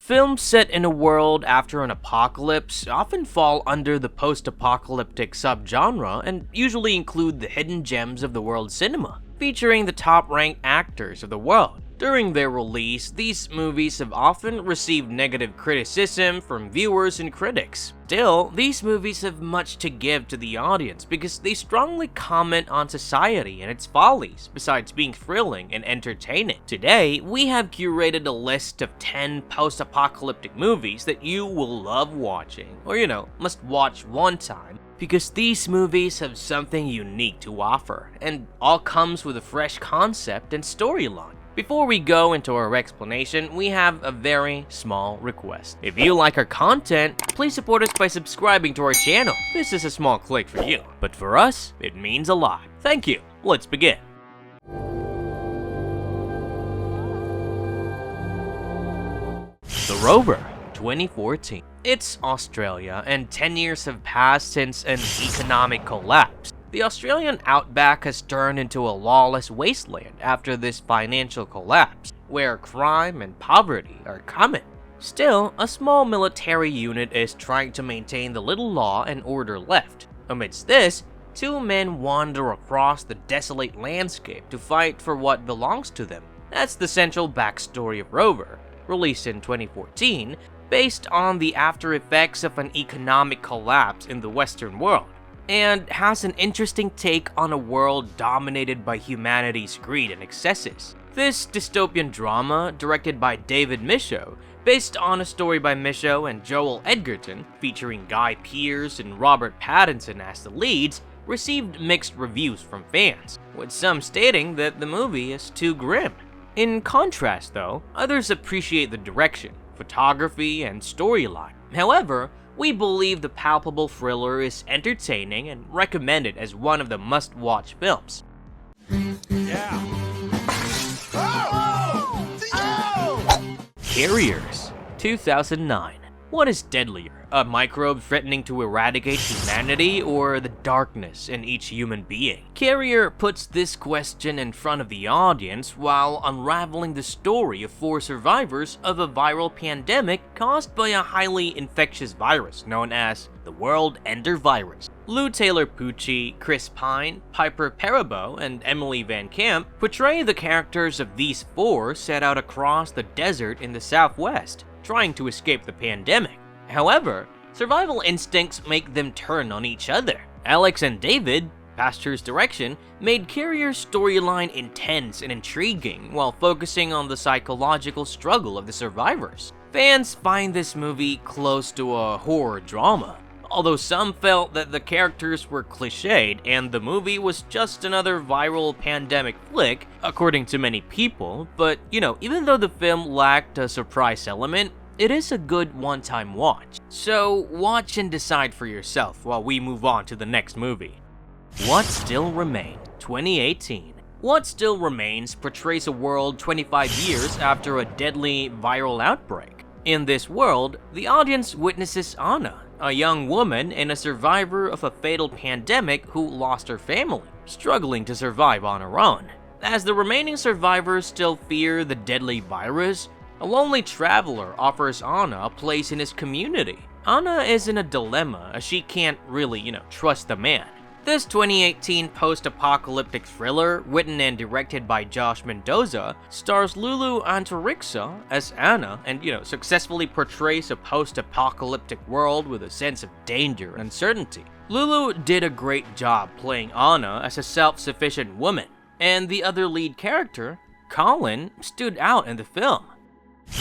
Films set in a world after an apocalypse often fall under the post-apocalyptic subgenre and usually include the hidden gems of the world's cinema, featuring the top-ranked actors of the world. During their release, these movies have often received negative criticism from viewers and critics. Still, these movies have much to give to the audience because they strongly comment on society and its follies, besides being thrilling and entertaining. Today, we have curated a list of 10 post-apocalyptic movies that you will love watching, or must watch one time, because these movies have something unique to offer, and all comes with a fresh concept and storyline. Before we go into our explanation, we have a very small request. If you like our content, please support us by subscribing to our channel. This is a small click for you, but for us, it means a lot. Thank you. Let's begin. The Rover, 2014. It's Australia, and 10 years have passed since an economic collapse. The Australian outback has turned into a lawless wasteland after this financial collapse, where crime and poverty are common. Still, a small military unit is trying to maintain the little law and order left. Amidst this, two men wander across the desolate landscape to fight for what belongs to them. That's the central backstory of Rover, released in 2014, based on the after effects of an economic collapse in the Western world, and has an interesting take on a world dominated by humanity's greed and excesses. This dystopian drama, directed by David Michôd, based on a story by Michôd and Joel Edgerton, featuring Guy Pearce and Robert Pattinson as the leads, received mixed reviews from fans, with some stating that the movie is too grim. In contrast though, others appreciate the direction, photography, and storyline. However, we believe the palpable thriller is entertaining and recommend it as one of the must-watch films. Carriers, 2009. What is deadlier, a microbe threatening to eradicate humanity, or the darkness in each human being? Carrier puts this question in front of the audience while unraveling the story of 4 survivors of a viral pandemic caused by a highly infectious virus known as the World Ender virus. Lou Taylor Pucci, Chris Pine, Piper Perabo, and Emily Van Camp portray the characters of these 4 set out across the desert in the Southwest, trying to escape the pandemic. However, survival instincts make them turn on each other. Alex and David, Pastor's direction, made Carrier's storyline intense and intriguing while focusing on the psychological struggle of the survivors. Fans find this movie close to a horror drama, although some felt that the characters were cliched and the movie was just another viral pandemic flick, according to many people. But, even though the film lacked a surprise element, it is a good one-time watch. So watch and decide for yourself while we move on to the next movie. What Still Remains, 2018. What Still Remains portrays a world 25 years after a deadly viral outbreak. In this world, the audience witnesses Anna, a young woman and a survivor of a fatal pandemic who lost her family, struggling to survive on her own. As the remaining survivors still fear the deadly virus, a lonely traveler offers Anna a place in his community. Anna is in a dilemma as she can't really, trust the man. This 2018 post-apocalyptic thriller, written and directed by Josh Mendoza, stars Lulu Antarixa as Anna and, successfully portrays a post-apocalyptic world with a sense of danger and uncertainty. Lulu did a great job playing Anna as a self-sufficient woman, and the other lead character, Colin, stood out in the film.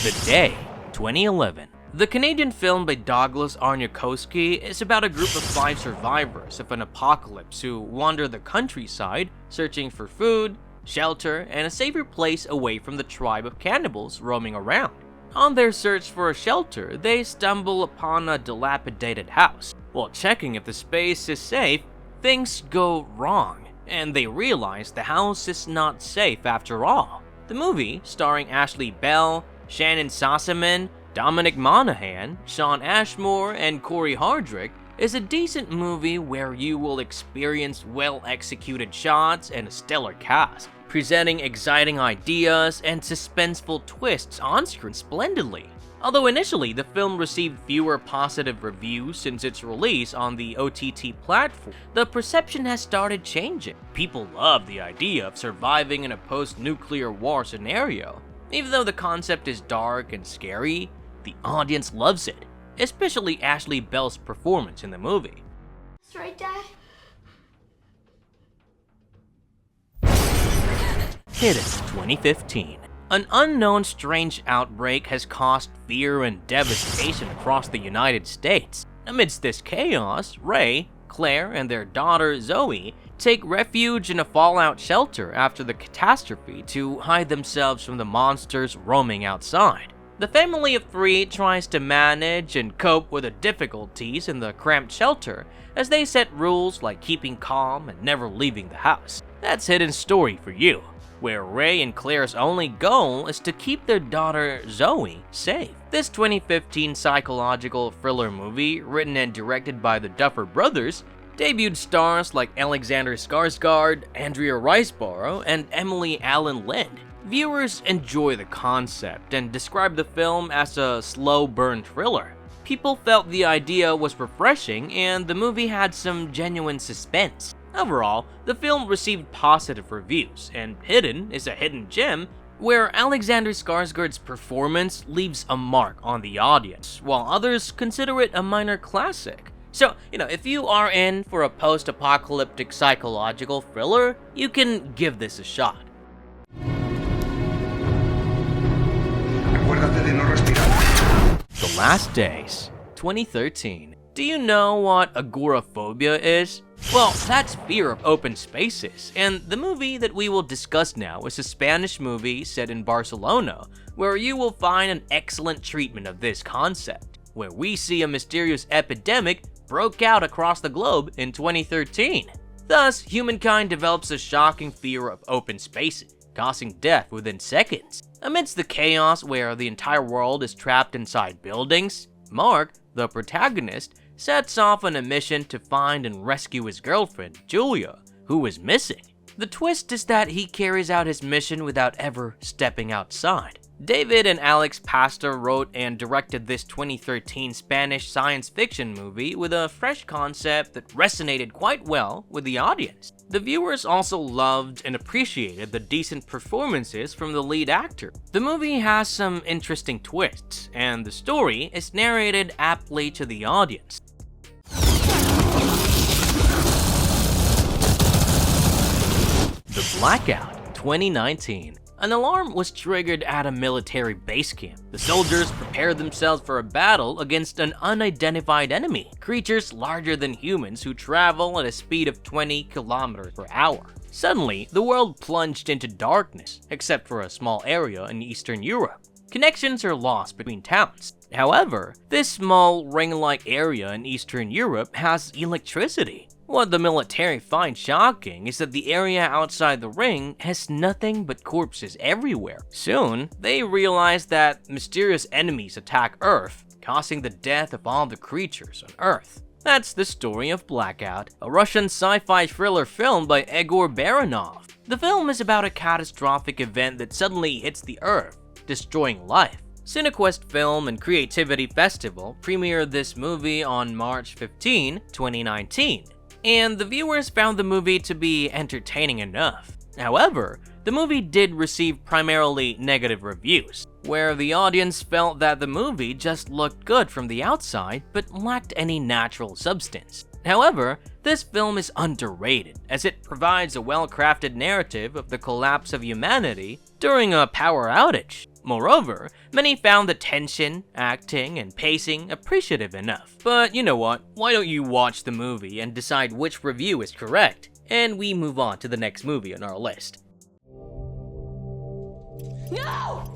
The Day, 2011. The Canadian film by Douglas Arnyakoski is about a group of 5 survivors of an apocalypse who wander the countryside searching for food, shelter, and a safer place away from the tribe of cannibals roaming around. On their search for a shelter, they stumble upon a dilapidated house. While checking if the space is safe, things go wrong, and they realize the house is not safe after all. The movie, starring Ashley Bell, Shannon Sossaman, Dominic Monaghan, Sean Ashmore, and Corey Hardrick, is a decent movie where you will experience well-executed shots and a stellar cast, presenting exciting ideas and suspenseful twists on screen splendidly. Although initially the film received fewer positive reviews since its release on the OTT platform, the perception has started changing. People love the idea of surviving in a post-nuclear war scenario. Even though the concept is dark and scary, the audience loves it, especially Ashley Bell's performance in the movie. That's right, Dad. Hidden, 2015. An unknown strange outbreak has caused fear and devastation across the United States. Amidst this chaos, Ray, Claire, and their daughter Zoe take refuge in a fallout shelter after the catastrophe to hide themselves from the monsters roaming outside. The family of three tries to manage and cope with the difficulties in the cramped shelter as they set rules like keeping calm and never leaving the house. That's Hidden Story for you, where Ray and Claire's only goal is to keep their daughter Zoe safe. This 2015 psychological thriller movie, written and directed by the Duffer Brothers, debuted stars like Alexander Skarsgård, Andrea Riseborough, and Emily Allen Lind. Viewers enjoy the concept and describe the film as a slow burn thriller. People felt the idea was refreshing and the movie had some genuine suspense. Overall, the film received positive reviews, and Hidden is a hidden gem where Alexander Skarsgård's performance leaves a mark on the audience, while others consider it a minor classic. So, if you are in for a post-apocalyptic psychological thriller, you can give this a shot. The Last Days, 2013. Do you know what agoraphobia is? Well, that's fear of open spaces, and the movie that we will discuss now is a Spanish movie set in Barcelona, where you will find an excellent treatment of this concept, where we see a mysterious epidemic broke out across the globe in 2013. Thus, humankind develops a shocking fear of open spaces, causing death within seconds. Amidst the chaos where the entire world is trapped inside buildings, Mark, the protagonist, sets off on a mission to find and rescue his girlfriend, Julia, who is missing. The twist is that he carries out his mission without ever stepping outside. David and Alex Pastor wrote and directed this 2013 Spanish science fiction movie with a fresh concept that resonated quite well with the audience. The viewers also loved and appreciated the decent performances from the lead actor. The movie has some interesting twists, and the story is narrated aptly to the audience. The Blackout, 2019. An alarm was triggered at a military base camp. The soldiers prepared themselves for a battle against an unidentified enemy, creatures larger than humans who travel at a speed of 20 kilometers per hour. Suddenly, the world plunged into darkness, except for a small area in Eastern Europe. Connections are lost between towns. However, this small ring-like area in Eastern Europe has electricity. What the military find shocking is that the area outside the ring has nothing but corpses everywhere. Soon, they realize that mysterious enemies attack Earth, causing the death of all the creatures on Earth. That's the story of Blackout, a Russian sci-fi thriller film by Egor Baranov. The film is about a catastrophic event that suddenly hits the Earth, destroying life. Cinequest Film and Creativity Festival premiered this movie on March 15, 2019. And the viewers found the movie to be entertaining enough. However, the movie did receive primarily negative reviews, where the audience felt that the movie just looked good from the outside but lacked any natural substance. However, this film is underrated as it provides a well-crafted narrative of the collapse of humanity during a power outage. Moreover, many found the tension, acting, and pacing appreciative enough. But you know what, why don't you watch the movie and decide which review is correct, and we move on to the next movie on our list. No!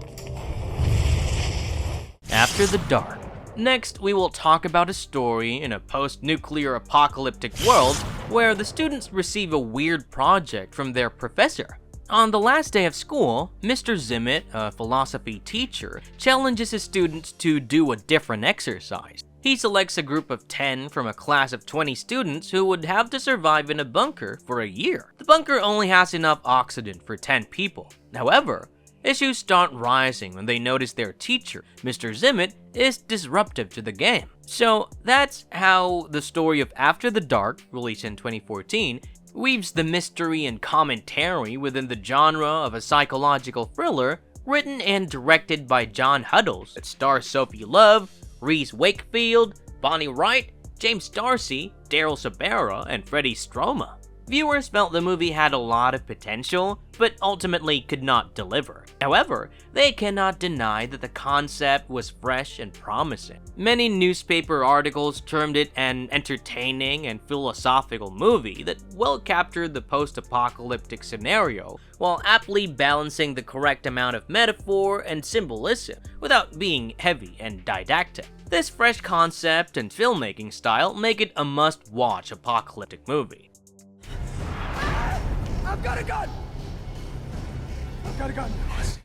After the Dark. Next, we will talk about a story in a post-nuclear apocalyptic world where the students receive a weird project from their professor. On the last day of school, Mr. Zimmett, a philosophy teacher, challenges his students to do a different exercise. He selects a group of 10 from a class of 20 students who would have to survive in a bunker for a year. The bunker only has enough oxygen for 10 people. However, Issues start rising when they notice their teacher, Mr. Zimmett, is disruptive to the game. So that's how the story of After the Dark, released in 2014, weaves the mystery and commentary within the genre of a psychological thriller written and directed by John Huddles that stars Sophie Love, Reese Wakefield, Bonnie Wright, James Darcy, Daryl Sabera, and Freddie Stroma. Viewers felt the movie had a lot of potential, but ultimately could not deliver. However, they cannot deny that the concept was fresh and promising. Many newspaper articles termed it an entertaining and philosophical movie that well captured the post-apocalyptic scenario, while aptly balancing the correct amount of metaphor and symbolism without being heavy and didactic. This fresh concept and filmmaking style make it a must-watch apocalyptic movie. I've got a gun! I've got a gun!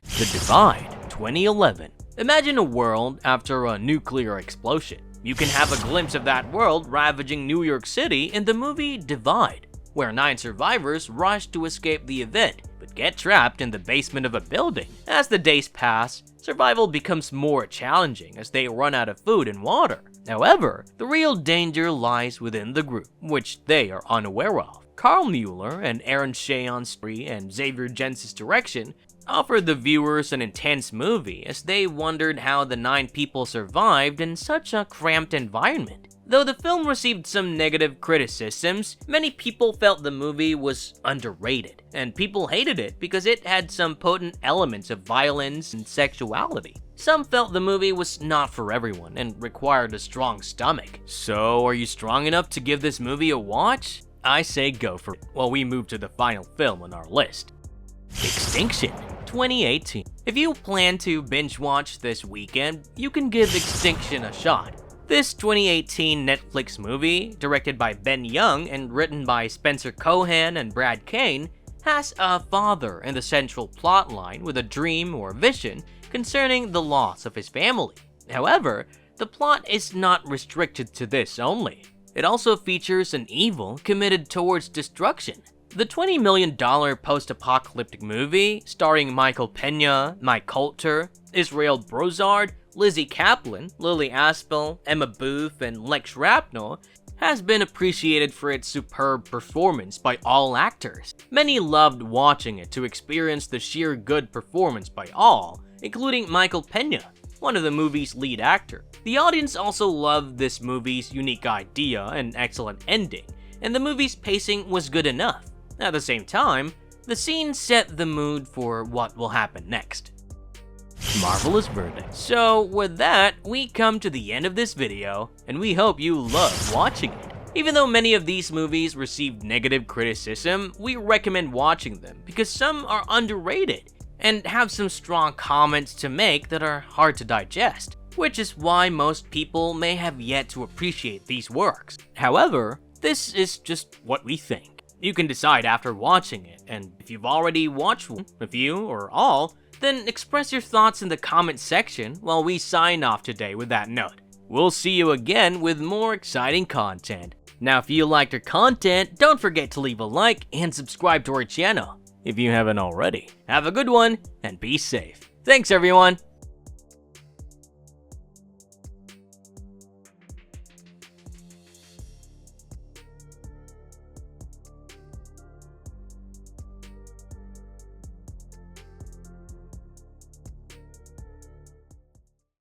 The Divide, 2011. Imagine a world after a nuclear explosion. You can have a glimpse of that world ravaging New York City in the movie Divide, where 9 survivors rush to escape the event, but get trapped in the basement of a building. As the days pass, survival becomes more challenging as they run out of food and water. However, the real danger lies within the group, which they are unaware of. Carl Mueller and Aaron Shaon's story and Xavier Jensen's direction offered the viewers an intense movie as they wondered how the 9 people survived in such a cramped environment. Though the film received some negative criticisms, many people felt the movie was underrated, and people hated it because it had some potent elements of violence and sexuality. Some felt the movie was not for everyone and required a strong stomach. So, are you strong enough to give this movie a watch? I say go for it, while we move to the final film on our list. Extinction, 2018. If you plan to binge watch this weekend, you can give Extinction a shot. This 2018 Netflix movie, directed by Ben Young and written by Spencer Cohan and Brad Kane, has a father in the central plotline with a dream or vision concerning the loss of his family. However, the plot is not restricted to this only. It also features an evil committed towards destruction. The $20 million post-apocalyptic movie, starring Michael Pena, Mike Coulter, Israel Brozard, Lizzie Kaplan, Lily Aspel, Emma Booth, and Lex Shrapnel, has been appreciated for its superb performance by all actors. Many loved watching it to experience the sheer good performance by all, including Michael Pena, one of the movie's lead actors. The audience also loved this movie's unique idea and excellent ending, and the movie's pacing was good enough. At the same time, the scene set the mood for what will happen next. Marvelous verdict. So with that, we come to the end of this video, and we hope you love watching it. Even though many of these movies received negative criticism, we recommend watching them because some are underrated and have some strong comments to make that are hard to digest, which is why most people may have yet to appreciate these works. However, this is just what we think. You can decide after watching it, and if you've already watched one, a few, or all, then express your thoughts in the comment section while we sign off today with that note. We'll see you again with more exciting content. Now, if you liked our content, don't forget to leave a like and subscribe to our channel if you haven't already. Have a good one, and be safe. Thanks, everyone!